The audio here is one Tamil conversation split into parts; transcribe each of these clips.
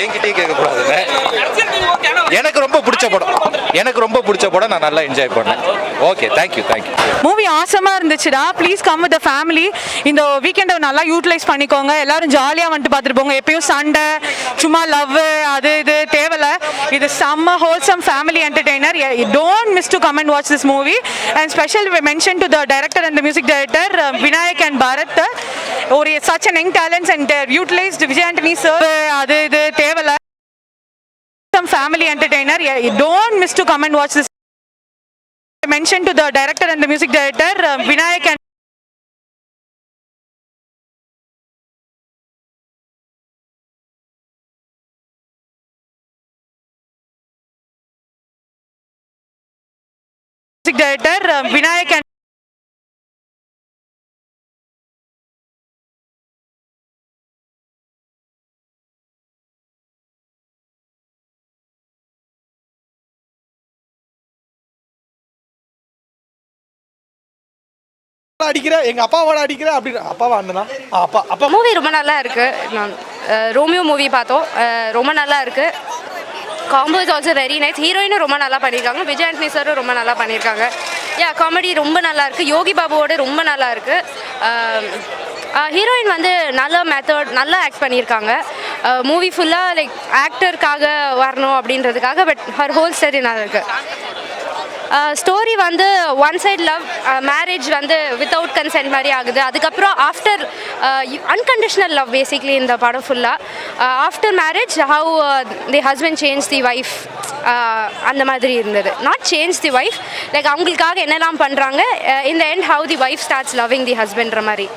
என்கிட்டயே கேட்கக்கூடாதுங்க. எனக்கு ரொம்ப பிடிச்ச படம் நான் நல்லா என்ஜாய் பண்ணேன். Okay, thank you. மூவி ஆசமாக இருந்துச்சுடா. Please come with family. இந்த வீக்கெண்டை நல்லா யூட்டிலைஸ் பண்ணிக்கோங்க. எல்லாரும் ஜாலியாக வந்துட்டு பார்த்துட்டு போங்க. எப்பயும் சண்டை, சும்மா லவ், அது இது தேவையில்ல. இது செம்ம wholesome family entertainer. Don't miss to come and watch this movie. And special mention to the director and the music director Vinayak and Bharath. ஒரு such an young talents and utilized Vijay Antony sir. அது இது தேவையில்ல. Family entertainer. Don't miss to come and watch this. Mention to the director and the music director Vinayak and music director Vinayak and அடிக்கிற எங்க அப்பாவோட அடிக்கிற அப்படி அப்பாவா அண்ணனா அப்பா மூவி ரொம்ப நல்லா இருக்கு. நான் ரோமியோ மூவி பார்த்தோம். ரொம்ப நல்லா இருக்கு. Combo is also very nice. ஹீரோயினும் ரொம்ப நல்லா பண்ணியிருக்காங்க. விஜய் ஆண்டனி சாரும் ரொம்ப நல்லா பண்ணியிருக்காங்க. காமெடி ரொம்ப நல்லா இருக்கு. யோகி பாபுவோட ரொம்ப நல்லா இருக்கு. ஹீரோயின் வந்து நல்ல மெத்தட் நல்லா ஆக்ட் பண்ணியிருக்காங்க. மூவி ஃபுல்லாக லைக் ஆக்டருக்காக வரணும் அப்படின்றதுக்காக. பட் ஹர் ஹோல் ஸ்டோரி நல்லா இருக்கு. ஸ்டோரி வந்து ஒன் சைட் லவ் மேரேஜ் வந்து வித்தவுட் கன்சென்ட் மாதிரி ஆகுது. அதுக்கப்புறம் ஆஃப்டர் அன்கண்டிஷனல் லவ் பேசிக்லி இந்த படம் ஃபுல்லாக. After marriage how the husband change the wife அந்த மாதிரி இருந்தது. Not change the wife, like அவங்களுக்காக என்னெல்லாம் பண்ணுறாங்க. In the end how the wife starts loving the ஹஸ்பண்ட்ற மாதிரி.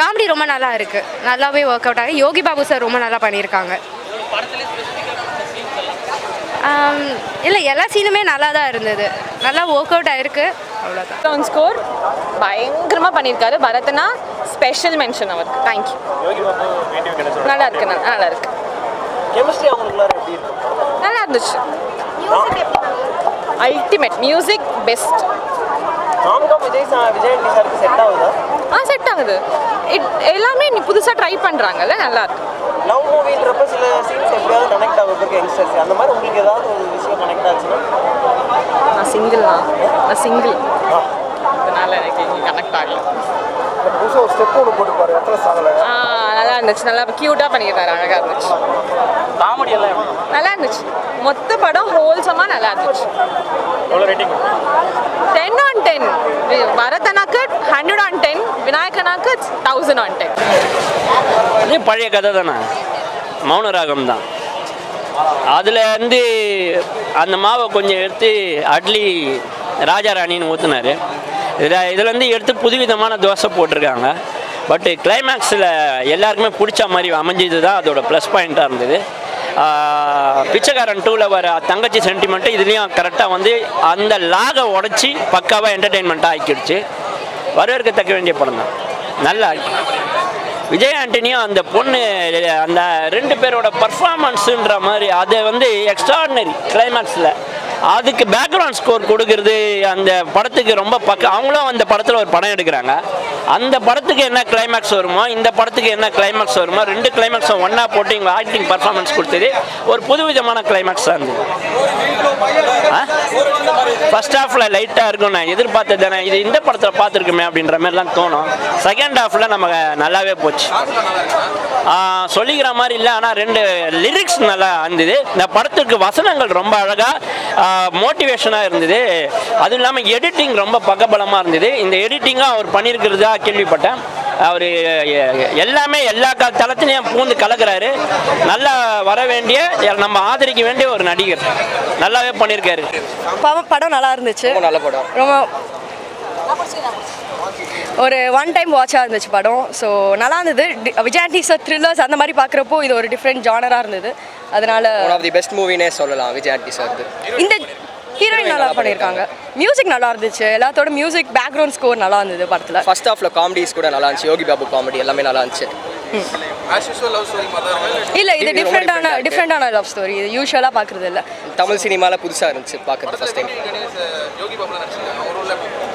காமெடி ரொம்ப நல்லா இருக்குது. நல்லாவே ஒர்க் அவுட் ஆகி யோகி பாபு சார் ரொம்ப நல்லா பண்ணியிருக்காங்க. இல்லை, எல்லா சீனுமே நல்லா தான் இருந்தது. நல்லா ஒர்க் அவுட் ஆகிருக்கு. அவ்வளோதான். ஸ்கோர் பயங்கரமாக பண்ணியிருக்காரு. பரத்னா ஸ்பெஷல் மென்ஷன் அவருக்கு. தேங்க்யூ. நல்லா இருக்கு. நல்லா இருக்கு. நல்லா இருந்துச்சு. Ultimate music best. செட் ஆகுது. எல்லாமே நீ புதுசாக ட்ரை பண்ணுறாங்கல்ல, நல்லா இருக்கு. லவ் மூவின்றப்ப சில சீன்ஸ் எப்படியாவது கனெக்ட் ஆகுது யங்ஸ்டர்ஸ். அந்த மாதிரி உங்களுக்கு ஏதாவது ஒரு விஷயம் கனெக்ட் ஆச்சுன்னா? நான் சிங்கிள். அதனால எனக்கு கனெக்ட் ஆகல. புதுசாக ஒரு ஸ்டெப் ஒன்று போட்டு பாரு. எத்தனை சாங்கல நல்லா இருந்துச்சு. நல்லா க்யூட்டாக பண்ணியிருக்காரு. அழகாக இருந்துச்சு. காமெடி எல்லாம் நல்லா இருந்துச்சு. மொத்த படம் ஹோல்சமாக நல்லா இருந்துச்சு. 10/10. பரதனாக்கு 100/10, விநாயகனாக்கு 1000/10. அதே பழைய கதை தானே, மௌனராகம் தான். அதில் வந்து அந்த மாவை கொஞ்சம் எடுத்து அட்லி ராஜாராணின்னு ஊற்றுனார். இதில் வந்து எடுத்து புதுவிதமான தோசை போட்டிருக்காங்க. பட்டு கிளைமேக்ஸில் எல்லாருக்குமே பிடிச்ச மாதிரி அமைஞ்சது தான் அதோட ப்ளஸ் பாயிண்ட்டாக இருந்தது. பிச்சைக்காரன் 2ல் வர தங்கச்சி சென்டிமெண்ட்டு இதுலேயும் கரெக்டாக வந்து அந்த லாகை உடச்சி பக்காவாக என்டர்டெயின்மெண்ட்டாக ஆக்கிடுச்சு. வரவேற்கத்தக்க வேண்டிய படம் தான். நல்லா விஜய் ஆண்டனியும் அந்த பொண்ணு அந்த 2 பேரோட பர்ஃபார்மன்ஸுன்ற மாதிரி அதை வந்து எக்ஸ்ட்ராடினரி கிளைமேக்ஸில் அதுக்கு பேக்ரவுண்ட் ஸ்கோர் கொடுக்கறது அந்த படத்துக்கு ரொம்ப அவங்களும் அந்த படத்தில் ஒரு படம் எடுக்கிறாங்க. அந்த படத்துக்கு என்ன கிளைமேக்ஸ் வருமோ இந்த படத்துக்கு என்ன கிளைமேக்ஸ் வருமோ 2 கிளைமேக்ஸும் ஒன்றா போட்டு இவங்க ஆக்டிங் பர்ஃபார்மன்ஸ் கொடுத்தது ஒரு புதுவிதமான கிளைமேக்ஸாக இருந்தது. ஃபர்ஸ்ட் ஹாஃபில் லைட்டாக இருக்கும். நான் எதிர்பார்த்தது தானே இது இந்த படத்தில் பார்த்துருக்குமே அப்படின்ற மாதிரிலாம் தோணும். செகண்ட் ஹாஃபில் நமக்கு நல்லாவே போச்சு. சொல்லிக்கிற மாதிரி இல்லை, ஆனால் 2 லிரிக்ஸ் நல்லா இருந்தது. இந்த படத்துக்கு வசனங்கள் ரொம்ப அழகாக மோட்டிவேஷனாக இருந்தது. அதுவும் இல்லாமல் எடிட்டிங் ரொம்ப பக்கபலமாக இருந்தது. இந்த எடிட்டிங்காக அவர் பண்ணியிருக்கிறதா கேள்விப்பட்டேன். அவர் எல்லாமே எல்லா தளத்திலையும் பூந்து கலக்கிறாரு. நல்லா வர வேண்டிய நம்ம ஆதரிக்க வேண்டிய ஒரு நடிகர். நல்லாவே பண்ணியிருக்காரு. படம் நல்லா இருந்துச்சு. நல்ல படம். ரொம்ப ஒரு ஒன் டைம் வாட்சாக இருந்துச்சு படம். ஸோ நல்லா இருந்தது. விஜய் ஆண்டனி சார் த்ரில்லர்ஸ் அந்த மாதிரி பார்க்குறப்போ இது ஒரு டிஃப்ரெண்ட் ஜானராக இருந்தது. அதனால ஒன் ஆஃப் தி பெஸ்ட் மூவினே சொல்லலாம் விஜய் ஆண்டனி சார். இந்த ஹீரோயின் நல்லா பண்ணியிருக்காங்க. மியூசிக் நல்லா இருந்துச்சு. எல்லாத்தோட மியூசிக் பேக்ரவுண்ட் ஸ்கோர் நல்லா இருந்தது படத்தில். ஃபர்ஸ்ட் ஹாஃப்ல காமெடிஸ் கூட நல்லா இருந்துச்சு. யோகி பாபு காமெடி எல்லாமே நல்லா இருந்துச்சு. இல்லை, இது டிஃப்ரெண்டான லவ் ஸ்டோரி. இது யூஸ்வலாக பார்க்குறது இல்லை. தமிழ் சினிமாவில் புதுசாக இருந்துச்சு பார்க்குறது ஃபர்ஸ்ட் டைம்.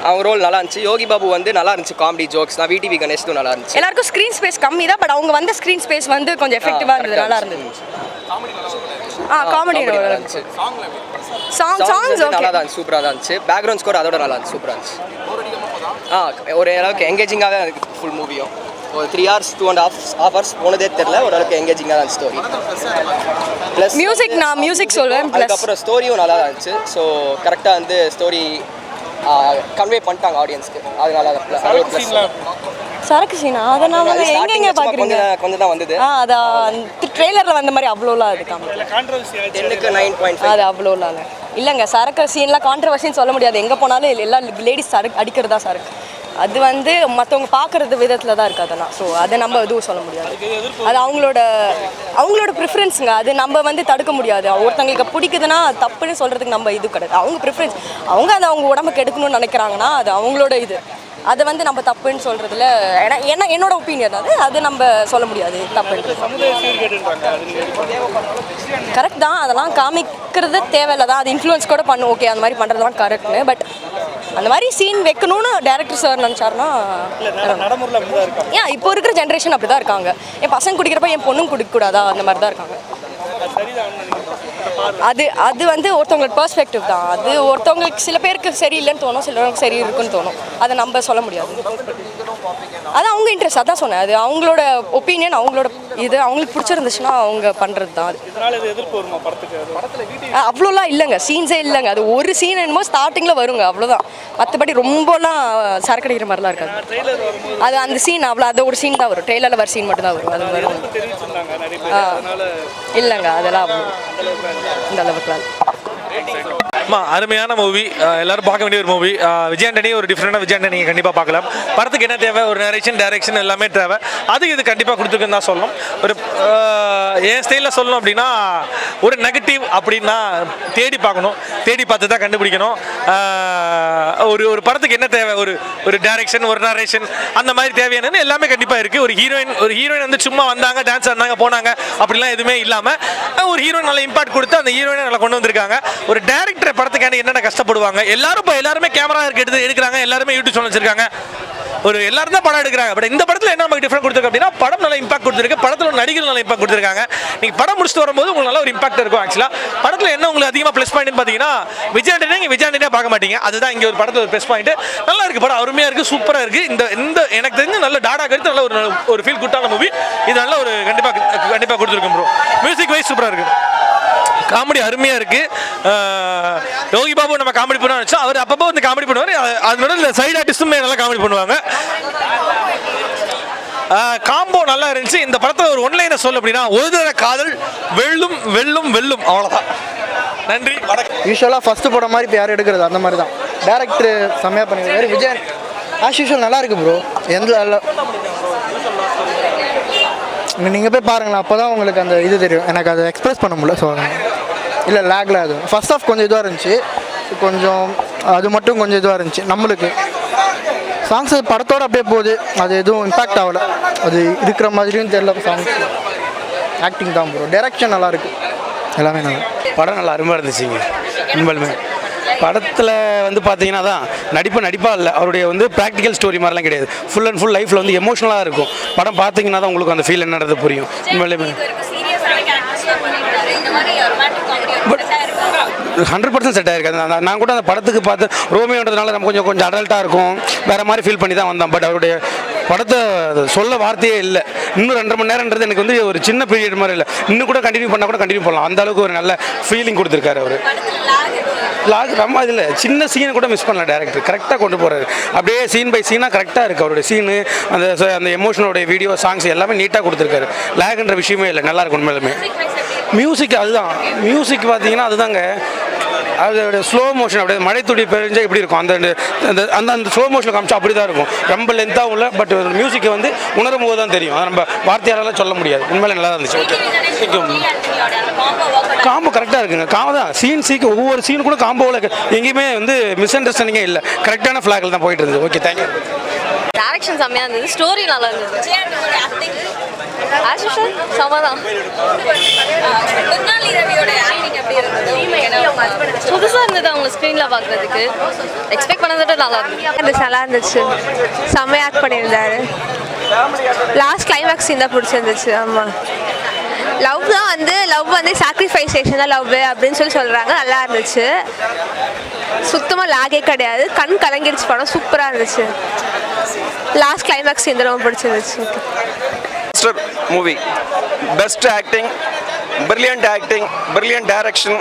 அவங்க ரோல் நல்லா இருந்துச்சு. யோகி பாபு வந்து நல்லா இருந்துச்சு, காமெடி ஜோக்ஸ். நான் விடிவி கணேஷ்டும் நல்லா இருந்துச்சு. எல்லாருக்கும் ஸ்க்ரீன் ஸ்பேஸ் கம்மி தான், பட் அவங்க வந்து ஸ்க்ரீன் ஸ்பேஸ் வந்து கொஞ்சம் எஃபெக்டிவாக இருந்தது, நல்லா இருந்தது. காமெடி நல்லா இருந்துச்சு. சாங்ஸ் நல்லா தான் சூப்பராக தான் இருந்துச்சு. பேக்ரவுண்ட் ஸ்கோர் அதோட நல்லா இருந்துச்சு, சூப்பராக இருந்துச்சு. ஒரு அளவுக்கு எங்கேஜிங்காக தான் இருக்குது ஃபுல் மூவியும். ஒரு 3 hours 2.5 hours போனதே தெரியல. ஓரளவுக்கு எங்கேஜிங்காக தான் ஸ்டோரி. ப்ளஸ் மியூசிக், நான் மியூசிக் சொல்வேன். அதுக்கப்புறம் ஸ்டோரியும் நல்லா தான் இருந்துச்சு. ஸோ கரெக்டாக வந்து ஸ்டோரி கன்வே பண்ணிட்டாங்க ஆடியன்ஸ்க்கு. அதனால சரக்கு சீனா அதை நான் வந்து எங்கெங்க பார்க்குறீங்க? கொஞ்சம் தான் வந்தது. அதான் ட்ரெய்லரில் வந்த மாதிரி அவ்வளோலாம் அது காமெடி. 10க்கு 9.5. அது அவ்வளோலாம் இல்லைங்க. சரக்கு சீன்லாம் கான்ட்ரவர்சின்னு சொல்ல முடியாது. எங்கே போனாலும் எல்லா லேடிஸ் சரக்கு அடிக்கிறதா சரக்கு. அது வந்து மற்றவங்க பார்க்குறது விதத்தில் தான் இருக்குது அதெல்லாம். ஸோ அதை நம்ம எதுவும் சொல்ல முடியாது. அது அவங்களோட ப்ரிஃபரன்ஸுங்க. அது நம்ம வந்து தடுக்க முடியாது. ஒருத்தங்களுக்கு பிடிக்குதுன்னா தப்புன்னு சொல்கிறதுக்கு நம்ம இது கிடையாது. அவங்க ப்ரிஃபரன்ஸ், அவங்க அதை அவங்க உடம்புக்கு எடுக்கணும்னு நினைக்கிறாங்கன்னா அது அவங்களோட இது. அதை வந்து நம்ம தப்புன்னு சொல்கிறதுல என்னோட ஒப்பீனியன் அது நம்ம சொல்ல முடியாது தப்புன்னு. கரெக்ட் தான், அதெல்லாம் காமிக்கிறது தேவையில்லை தான். அது இன்ஃப்ளூயன்ஸ் கூட பண்ணும். ஓகே, அந்த மாதிரி பண்ணுறதுலாம் கரெக்ட்னு. பட் அந்த மாதிரி சீன் வைக்கணும்னு டேரக்டர் சார் நினச்சாருன்னா ஏன் இப்போ இருக்கிற ஜென்ரேஷன் அப்படி தான் இருக்காங்க. என் பசங்க குடிக்கிறப்ப என் பொண்ணும் குடிக்கக்கூடாதா, அந்த மாதிரி தான் இருக்காங்க. அது வந்து ஒருத்தவங்களுக்கு பெர்ஸ்பெக்டிவ் தான். அது ஒருத்தவங்களுக்கு சில பேருக்கு சரியில்லைன்னு தோணும், சிலருக்கு சரி இருக்குன்னு தோணும். அதை நம்ம சொல்ல முடியாது. அது அவங்க இன்ட்ரெஸ்ட், அதான் சொன்னேன். அது அவங்களோட ஒப்பீனியன், அவங்களோட இது. அவங்களுக்கு பிடிச்சிருந்துச்சுன்னா அவங்க பண்ணுறது தான். அவ்வளோலாம் இல்லைங்க, சீன்ஸே இல்லைங்க. அது ஒரு சீன் என்னமோ ஸ்டார்டிங்கில் வருங்க, அவ்வளோதான். மற்றபடி ரொம்பலாம் சரக்கு அடிக்கிற மாதிரிலாம் இருக்காது. அது அந்த சீன் அது ஒரு சீன் தான் வரும். ட்ரெய்லரில் வர சீன் மட்டும் தான் வரும். அது வரும். இல்லைங்க, அதெல்லாம் அவ்வளோ இந்த அளவுக்குலாம். அருமையான மூவி, எல்லாரும் பார்க்க வேண்டிய ஒரு மூவி. விஜய் ஆண்டனி ஒரு டிஃப்ரெண்டான விஜய் ஆண்டனி நீங்கள் கண்டிப்பாக பார்க்கலாம். படத்துக்கு என்ன தேவை, ஒரு நரேஷன், டைரக்ஷன் எல்லாமே தேவை. அதுக்கு இது கண்டிப்பாக கொடுத்துருக்குன்னு தான் சொல்லணும். ஒரு என் ஸ்டைலில் சொல்லணும் அப்படின்னா, ஒரு நெகட்டிவ் அப்படின்னா தேடி பார்க்கணும், தேடி பார்த்து தான் கண்டுபிடிக்கணும். ஒரு படத்துக்கு என்ன தேவை, ஒரு டைரக்ஷன், ஒரு நரேஷன், அந்த மாதிரி தேவையானது எல்லாமே கண்டிப்பாக இருக்குது. ஒரு ஹீரோயின் வந்து சும்மா வந்தாங்க, டான்ஸ் ஆடினாங்க, போனாங்க, அப்படிலாம் எதுவுமே இல்லாமல் ஒரு ஹீரோயின் நல்ல இம்பாக்ட் கொடுத்து அந்த ஹீரோயினை நல்லா கொண்டு வந்திருக்காங்க. ஒரு டேரக்டர் படத்துக்கான என்னென்ன கஷ்டப்படுவாங்க, எல்லாருமே கேமரா எடுக்கிறாங்க, எல்லாருமே யூடியூப் சேனல் வச்சிருக்காங்க, எல்லாரும் தான் படம் எடுக்கிறாங்க. பட் இந்த படத்தில் என்ன நமக்கு டிஃபரெண்ட் கொடுத்துருக்கு அப்படின்னா, படம் நல்ல இம்பாக்ட் கொடுத்துருக்கு. படத்தில் நடிகர்கள் நல்ல இம்பாக்ட் கொடுத்துருக்காங்க. நீங்கள் படம் முடிச்சுட்டு வரும்போது உங்களுக்கு நல்ல ஒரு இம்பாக்ட் இருக்கும். ஆக்சுவலாக படத்தில் என்ன உங்களுக்கு அதிகமாக ப்ளஸ் பாயிண்ட்னு பார்த்தீங்கன்னா, விஜய் ஆண்டனியாக பார்க்க மாட்டீங்க. அதுதான் இங்கே ஒரு படத்தில் ஒரு ப்ளஸ் பாயிண்ட். நல்லா இருக்குது படம், அருமையாக இருக்குது, சூப்பராக இருக்குது. இந்த எனக்கு தெரிஞ்சு நல்ல டாடா கருத்து, நல்ல ஒரு ஃபீல் குட்டான மூவி. இது நல்ல ஒரு கண்டிப்பாக கொடுத்துருக்கோம் ப்ரோ. மியூசிக் வைஸ் சூப்பராக இருக்குது, காமெடி அருமையாக இருக்குது. யோகி பாபு நம்ம காமெடி பண்ணுவோம் நினச்சோம், அவர் அப்பப்போ வந்து காமெடி பண்ணுவார். அதனோட இந்த சைடு ஆர்டிஸ்ட்டுமே நல்லா காமெடி பண்ணுவாங்க. காம்போ நல்லா இருந்துச்சு. இந்த படத்தில் ஒரு ஒன்லைனை சொல்ல அப்படின்னா, ஒரு தடவை காதல் வெல்லும் வெல்லும் வெல்லும், அவ்வளோதான். நன்றி, வணக்கம். யூஸ்வலாக ஃபஸ்ட்டு படம் மாதிரி இப்போ யாரும் எடுக்கிறது அந்த மாதிரி தான். டேரக்டர் செம்மையாக பண்ணியிருக்காரு. விஜய் ஆஸ் யூஸ்வல் நல்லா இருக்குது ப்ரோ. நீங்கள் போய் பாருங்களேன், அப்போ தான் உங்களுக்கு அந்த இது தெரியும். எனக்கு அதை எக்ஸ்பிரஸ் பண்ண முடியல. ஸோ இல்லை லேக்ல அது ஃபர்ஸ்ட் ஆஃப் கொஞ்சம் இதுவாக இருந்துச்சு, கொஞ்சம் அது மட்டும் கொஞ்சம் இதுவாக இருந்துச்சு. நம்மளுக்கு சாங்ஸ் படத்தோடு அப்படியே போகுது, அது எதுவும் இம்பாக்ட் ஆகலை. அது இருக்கிற மாதிரியும் தெரியல. சாங்ஸ் ஆக்டிங் தான் ப்ரோ. டைரக்ஷன் நல்லா இருக்குது, எல்லாமே நல்லா. படம் நல்லா அருமையாக இருந்துச்சுங்க. உண்மையிலுமே படத்தில் வந்து பார்த்தீங்கன்னா தான் நடிப்பாக இல்லை, அவருடைய வந்து ப்ராக்டிக்கல் ஸ்டோரி மாதிரிலாம் கிடையாது. ஃபுல் அண்ட் ஃபுல் லைஃப்பில் வந்து எமோஷனலாக இருக்கும். படம் பார்த்தீங்கன்னா தான் உங்களுக்கு அந்த ஃபீல் என்னன்றது புரியும். உண்மையிலுமே 100% செட் ஆகிருக்காது. நான் கூட அந்த படத்துக்கு பார்த்து ரோமியோன்றதுனால நம்ம கொஞ்சம் அடல்ட்டாக இருக்கும், வேறு மாதிரி ஃபீல் பண்ணி தான் வந்தோம். பட் அவருடைய படத்தை சொல்ல வார்த்தையே இல்லை. இன்னும் 2.5 மணி நேரம்ன்றது எனக்கு வந்து ஒரு சின்ன பீரியட் மாதிரி இல்லை. இன்னும் கூட கண்டினியூ பண்ணால் கூட கண்டினியூ பண்ணலாம். அந்த அளவுக்கு ஒரு நல்ல ஃபீலிங் கொடுத்துருக்காரு அவர். ரொம்ப அதில் சின்ன சீனை கூட மிஸ் பண்ணல. டேரக்டர் கரெக்டாக கொண்டு போகிறாரு. அப்படியே சீன் பை சீனாக கரெக்டாக இருக்குது அவருடைய சீனு. அந்த எமோஷனோடைய வீடியோ சாங்ஸ் எல்லாமே நீட்டாக கொடுத்துருக்காரு. லேக்ன்ற விஷயமே இல்லை, நல்லாயிருக்கும் உண்மையிலுமே. மியூசிக் அதுதான். மியூசிக் பார்த்தீங்கன்னா அதுதாங்க, அதோட ஸ்லோ மோஷன் அப்படியே மழை துளி பெரிஞ்சால் எப்படி இருக்கும், அந்த ஸ்லோ மோஷனில் காமிச்சா அப்படி தான் இருக்கும். ரொம்ப லென்த்தாகவும் இல்லை, பட் மியூசிக்கை வந்து உணரும் போது தான் தெரியும். அதை நம்ம வார்த்தையாலலாம் சொல்ல முடியாது. உண்மையில நல்லா இருந்துச்சு. ஓகே, காம்போ கரெக்டாக இருக்குங்க. காம்போ தான் சீன் ஒவ்வொரு சீனு கூட காம்போவில் எங்கேயுமே வந்து மிஸ் அண்டர்ஸ்டாண்டிங்கே இல்லை, கரெக்டான ஃப்ளாகில் தான் போயிட்டு இருந்தது. Okay, thank you. டைரக்ஷன் செம்மையாக இருந்தது, ஸ்டோரி நல்லா இருந்தது. ஆஷிஷன் சமாதான் புதுசாக இருந்தது அவங்க ஸ்க்ரீனில் பார்க்குறதுக்கு எக்ஸ்பெக்ட் பண்ணதை நல்லா இருந்துச்சு. நல்லா இருந்துச்சு, செம்மையாக ஆக்ட் பண்ணியிருந்தாரு. லாஸ்ட் கிளைமேக்ஸ் சீன் தான் பிடிச்சிருந்துச்சு. ஆமாம், லவ் தான் வந்து சாக்ரிஃபைசேஷன் தான் லவ் அப்படின்னு சொல்கிறாங்க. நல்லா இருந்துச்சு, சுத்தமாக லாகே கிடையாது, கண் கலங்கிடுச்சு, படம் சூப்பராக இருந்துச்சு. லாஸ்ட் கிளைமேக்ஸ் சீன் ரொம்ப பிடிச்சிருந்துச்சு. Movie best acting, brilliant acting, brilliant direction,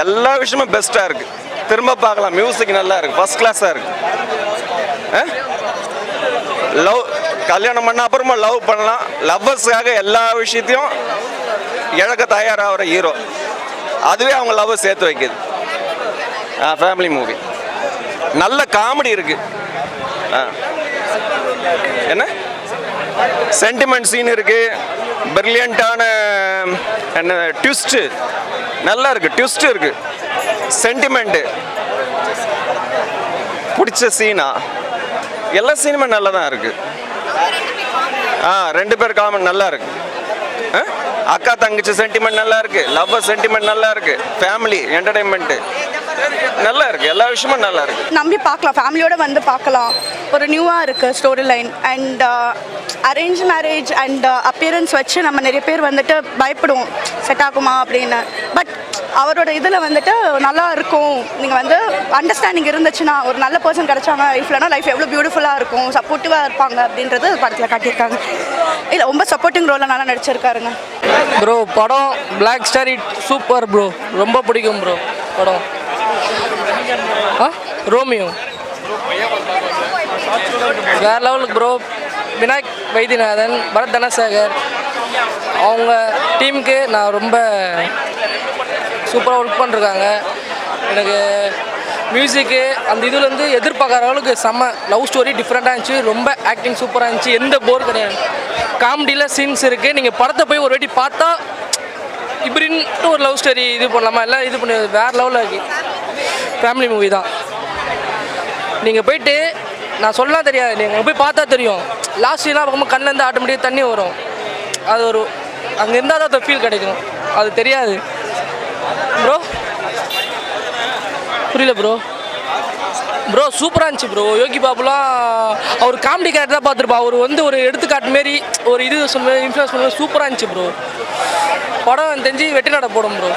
எல்லா விஷயமும் பெஸ்ட்டாக இருக்குது. திரும்ப பார்க்கலாம், மியூசிக் நல்லா இருக்குது, ஃபஸ்ட் கிளாஸாக இருக்குது. லவ் கல்யாணம் பண்ண அப்புறமா லவ் பண்ணலாம், லவ்வர்ஸுக்காக எல்லா விஷயத்தையும் இழக்க தயாராகிற ஹீரோ, அதுவே அவங்க லவ் சேர்த்து வைக்குது. ஃபேமிலி மூவி, நல்ல காமெடி இருக்குது. என்ன சென்டிமெண்ட் சீன் இருக்குது, பிரில்லியண்ட்டான என்ன ட்விஸ்ட்டு நல்லா இருக்குது, ட்விஸ்ட் இருக்குது, சென்டிமெண்ட்டு பிடிச்ச சீனா, எல்லா சீனுமே நல்லா தான் இருக்குது. ரெண்டு பேர் காமன் நல்லா இருக்கு. அக்கா தங்கச்சி சென்டிமெண்ட் நல்லா இருக்கு, லவ் சென்டிமெண்ட் நல்லா இருக்கு, ஃபேமிலி என்டர்டைன்மெண்ட் நல்லா இருக்கு, எல்லா விஷயமும் நல்லா இருக்கு. நம்பி பார்க்கலாம், ஃபேமிலியோட வந்து பார்க்கலாம். ஒரு நியூவாக இருக்குது story line. And arrange marriage and appearance வச்சு நம்ம நிறைய பேர் வந்துட்டு பயப்படுவோம் செட் ஆகுமா அப்படின்னு. பட் அவரோட இதில் வந்துட்டு நல்லா இருக்கும். நீங்கள் வந்து அண்டர்ஸ்டாண்டிங் இருந்துச்சுன்னா, ஒரு நல்ல பர்சன் கிடைச்சாங்க லைஃப்லனா லைஃப் எவ்வளோ பியூட்டிஃபுல்லாக இருக்கும், சப்போர்ட்டிவாக இருப்பாங்க அப்படின்றது படத்தில் காட்டியிருக்காங்க. இல்லை, ரொம்ப சப்போர்ட்டிங் ரோலில் நல்லா நடிச்சிருக்காருங்க. ப்ரோ படம் black star it super bro, ரொம்ப பிடிக்கும் ப்ரோ படம். ரோமியோ வேற லெவலுக்கு ப்ரோ. விநாயக் வைத்தியநாதன், பரத் தனசேகர், அவங்க டீமுக்கு நான் ரொம்ப சூப்பராக ஒர்க் பண்ணிருக்காங்க. எனக்கு மியூசிக்கு அந்த இதில் வந்து எதிர்பார்க்குற அளவுக்கு செம்ம லவ் ஸ்டோரி டிஃப்ரெண்ட்டாக இருந்துச்சு, ரொம்ப ஆக்டிங் சூப்பராக இருந்துச்சு, எந்த போர் கிடையாது. காமெடியில் சீன்ஸ் இருக்குது, நீங்கள் படத்தை போய் ஒரு வாட்டி பார்த்தா இப்படின்ட்டு ஒரு லவ் ஸ்டோரி இது பண்ணலாமா, எல்லாம் இது பண்ணி வேறு லெவலில் இருக்குது. ஃபேமிலி மூவி தான். நீங்கள் போயிட்டு நான் சொல்லலாம் தெரியாது, நீங்கள் போய் பார்த்தா தெரியும். லாஸ்ட் சீன்லாம் பார்க்கும்போது கண்ணிலேருந்து ஆட்டோமேட்டிக்காக தண்ணி வரும். அது ஒரு அங்கே இருந்தால் தான் அந்த ஃபீல் கிடைக்கும், அது தெரியாது ப்ரோ. புரியல ப்ரோ. ப்ரோ சூப்பராக இருந்துச்சு ப்ரோ. யோகி பாபுலாம் அவர் காமெடி கேரக்டர் தான் பார்த்துருப்பா, அவர் வந்து ஒரு எடுத்துக்காட்டு மாரி ஒரு இது சொல்ல இன்ஃப்ளூயன்ஸ் பண்ணுறது சூப்பராக இருந்துச்சு ப்ரோ. படம் தெரிஞ்சு வெற்றி நட போடும் ப்ரோ.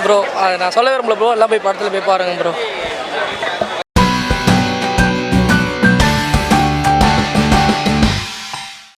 ப்ரோ அதை நான் சொல்ல விரும்பல ப்ரோ, எல்லாம் போய் படத்தில் போய் பாருங்கள் ப்ரோ.